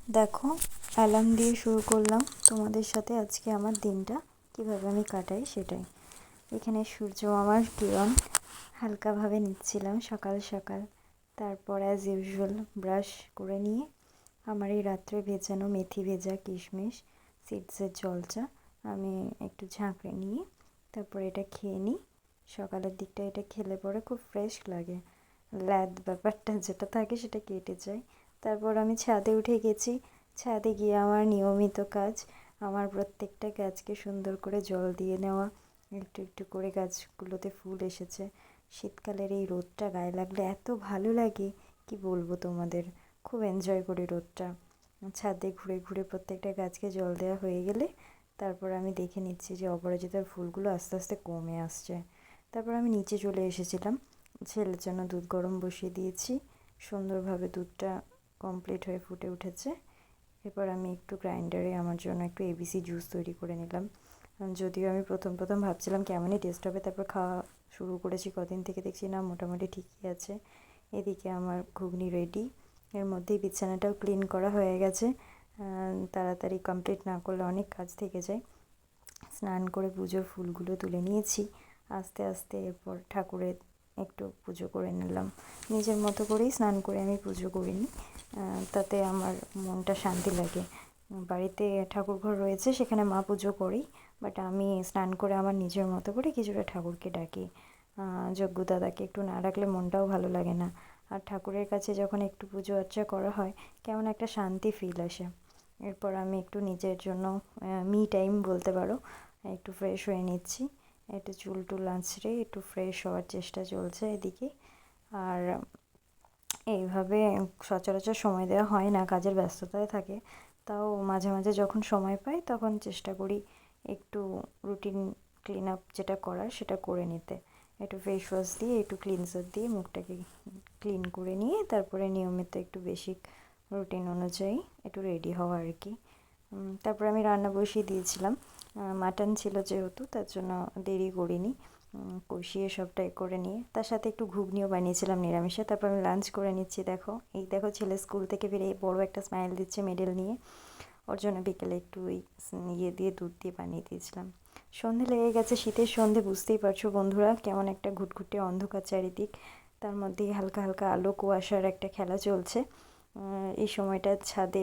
দেখো, অ্যালার্ম দিয়ে শুরু করলাম তোমাদের সাথে আজকে আমার দিনটা কিভাবে আমি কাটাই সেটাই। এখানে সূর্য আমার কিরণ হালকাভাবে নিচ্ছিলাম সকাল সকাল। তারপর অ্যাজ ইউজুয়াল ব্রাশ করে নিয়ে আমার এই রাত্রে ভেজানো মেথি ভেজা কিশমিশ সিডসের জলচা আমি একটু ঝাঁকড়ে নিয়ে তারপর এটা খেয়ে নিই। সকালের দিকটা এটা খেলে পরে খুব ফ্রেশ লাগে, ল্যাদ ব্যাপারটা যেটা থাকে সেটা কেটে যায়। তারপর আমি ছাদে উঠে গেছি। ছাদে গিয়ে আমার নিয়মিত কাজ, আমার প্রত্যেকটা গাছকে সুন্দর করে জল দিয়ে নেওয়া। একটু একটু করে গাছগুলোতে ফুল এসেছে। শীতকালের এই রোদটা গায়ে লাগলে এত ভালো লাগে, কি বলবো তোমাদের। খুব এনজয় করি রোদটা। ছাদে ঘুরে ঘুরে প্রত্যেকটা গাছকে জল দেওয়া হয়ে গেলে তারপর আমি দেখে নিচ্ছি যে অপরাজিতার ফুলগুলো আস্তে আস্তে কমে আসছে। তারপর আমি নিচে চলে এসেছিলাম, ছেলের জন্য দুধ গরম বসিয়ে দিয়েছি। সুন্দরভাবে দুধটা কমপ্লিট হয়ে ফুটে উঠেছে। এরপর আমি একটু গ্রাইন্ডারে আমার জন্য একটু এবিসি জুস তৈরি করে নিলাম। যদিও আমি প্রথম প্রথম ভাবছিলাম কেমনই টেস্ট হবে, তারপর খাওয়া শুরু করেছি কদিন থেকে, দেখছি না মোটামুটি ঠিকই আছে। এদিকে আমার ঘুগনি রেডি। এর মধ্যেই বিছানাটাও ক্লিন করা হয়ে গেছে। তাড়াতাড়ি কমপ্লিট না করলে অনেক কাজ থেকে যায়। স্নান করে পুজোর ফুলগুলো তুলে নিয়েছি আস্তে আস্তে। এরপর ঠাকুরের একটু পুজো করে নিলাম। নিজের মতো করেই স্নান করে আমি পুজো করে নিই, তাতে আমার মনটা শান্তি লাগে। বাড়িতে ঠাকুরঘর রয়েছে, সেখানে মা পুজো করেই, বাট আমি স্নান করে আমার নিজের মতো করে কিছুটা ঠাকুরকে ডাকি। যজ্ঞ দাদাকে একটু না ডাকলে মনটাও ভালো লাগে না। আর ঠাকুরের কাছে যখন একটু পুজো আর্চা করা হয় কেমন একটা শান্তি ফিল আসে। এরপর আমি একটু নিজের জন্য মি টাইম বলতে পারো, একটু ফ্রেশ হয়ে নিচ্ছি। একটু চুল টুল আঁচড়ে একটু ফ্রেশ হওয়ার চেষ্টা চলছে এদিকে। আর এইভাবে সচরাচর সময় দেওয়া হয় না, কাজের ব্যস্ততায় থাকে। তাও মাঝে মাঝে যখন সময় পাই তখন চেষ্টা করি একটু রুটিন ক্লিন আপ যেটা করার সেটা করে নিতে। একটু ফেস ওয়াশ দিয়ে একটু ক্লিনজার দিয়ে মুখটাকে ক্লিন করে নিয়ে তারপরে নিয়মিত একটু বেসিক রুটিন অনুযায়ী একটু রেডি হওয়া আর কি। তারপরে আমি রান্না বসিয়ে দিয়েছিলাম। মাটন ছিল যেহেতু, তার জন্য দেরি করিনি। কষিয়ে সবটাই করে নিয়ে তার সাথে একটু ঘুগনিও বানিয়েছিলাম নিরামিষে। তারপর আমি লাঞ্চ করে নিচ্ছি। দেখো, এই দেখো ছেলে স্কুল থেকে ফিরে বড় একটা স্মাইল দিচ্ছে মেডেল নিয়ে। ওর জন্য বিকেলে একটু ওই ইয়ে দিয়ে দুধ দিয়ে বানিয়ে দিয়েছিলাম। সন্ধে লেগে গেছে, শীতের সন্ধে, বুঝতেই পারছো বন্ধুরা কেমন একটা ঘুটঘুটে অন্ধকার চারিদিক। তার মধ্যেই হালকা হালকা আলো কুয়াশার একটা খেলা চলছে। এই সময়টা ছাদে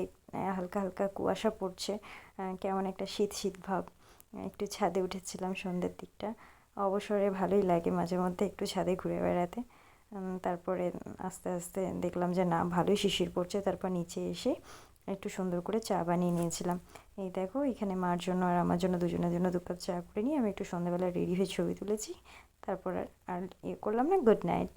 হালকা হালকা কুয়াশা পড়ছে, কেমন একটা শীত শীত ভাব। একটু ছাদে উঠেছিলাম সন্ধ্যের দিকটা। অবসরে ভালোই লাগে মাঝে মধ্যে একটু ছাদে ঘুরে বেড়াতে। তারপরে আস্তে আস্তে দেখলাম যে না, ভালোই শিশির পড়ছে। তারপর নিচে এসে একটু সুন্দর করে চা বানিয়ে নিয়েছিলাম। এই দেখো, এখানে মার জন্য আর আমার জন্য দুজনের জন্য 2 কাপ চা করে নিয়ে আমি একটু সন্ধ্যাবেলা রেডি হয়ে ছবি তুলেছি। তারপর আর ইয়ে করলাম না। Good night.